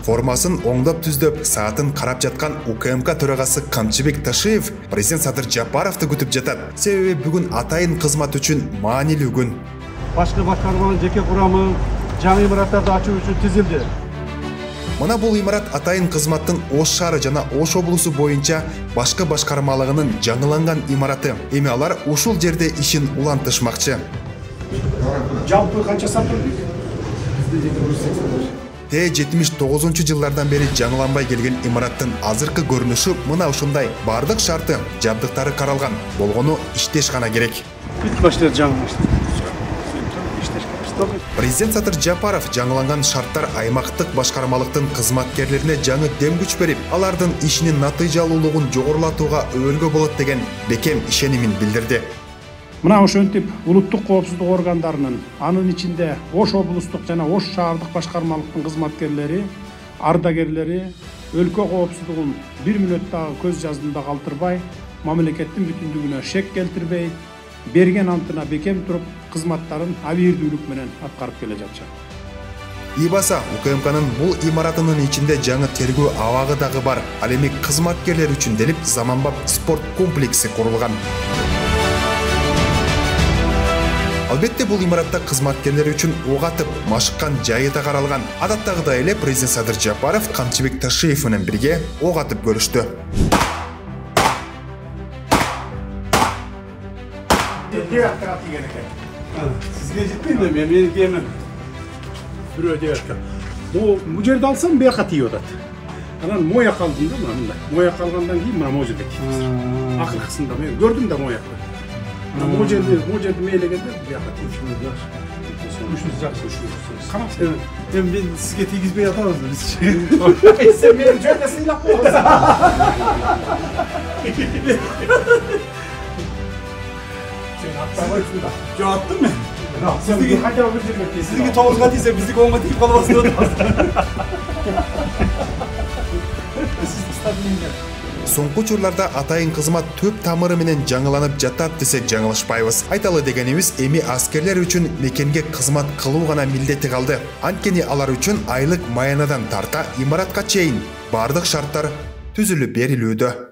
Формасын оңдап түздөп, саатын карап жаткан УКМК төрагасы Камчыбек Ташиев президент Садыр Жапаровду күтүп жатат. Себеби бүгүн атайын кызмат үчүн маанилүү күн. Башкы башкарманын жеке курамы жаңы имараттарды ачуу үчүн тизилди. Мына бул имарат атайын кызматтын Ош шаары жана Ош облусу боюнча башкы башкармалыгынын жаңыланган имараты. Эми алар ушул жерде ишин улантышмакчы. Жалпы канча сатыр? 79-жылдардан бери жаңыланбай келген имараттын азыркы көрүнүшү мына ушундай. Бардык шарты, жабдыктары каралган. Болгону иштеш гана керек. Бүт баштар жаңылышты. Президент Садыр Жапаров жаңыланган шарттар аймактык башкармалыктын кызматкерлерине жаңы дем күч берип, алардын ишинин натыйжалуулугун жогорулатууга өбөлгө болот деген бекем ишенимин билдирди. Мына ошентип улуттук коопсуздук органдарынын, анын ичинде Ош облустук жана Ош шаардык башкармалыктын кызматкерлери, ардагерлери өлкө коопсуздугун бир мүнөт дагы көз жаздында калтырбай, мамлекеттин бүтүндүгүнө шек келтирбей, берген антына бекем туруп, кызматтарын абийирдүүлүк менен аткарып келе жатышат. Ибаса УКМКнын бул имаратынын ичинде жаңы тергөө абагы дагы бар. Ал эми кызматкерлер үчүн делип заманбап спорт комплекси курулган. Албетте бул имаратта кызматкерлер үчүн ок атып, машыккан жайы да каралган. Адаттагыдай эле президент Садыр Жапаров Камчыбек Ташиев менен бирге ок атып көрүштү. Сизге жетпейби? Мен кемин. Бирөө девятка. Бул жерди алсам бияка тийип атат. Анан моя калдым да, мындай. Моя калгандан кийин мына жерде тийип. Акыркысында мен көрдүм да моякты. Могу жерди мейлегенде бияка тийип. Ушунуз жакшы, ушунуз. Караңыз. Мен сизге тийгизбей атабыз биз. Сен мени жөнүндө сыйлап коесуң. Жо аттым мен. Сиздики 9га тийсе, биздики 10га тийип калбасын деп атабыз. Соңку учурларда атайын кызмат төп тамыры менен жаңыланып жатат десек жаңылышпайбыз. Айталы дегенибиз эми аскерлер үчүн мекенге кызмат кылуу гана милдети калды. Анткени алар үчүн айлык маянадан тарта имаратка чейин бардык шарттар түзүлүп берилүүдө.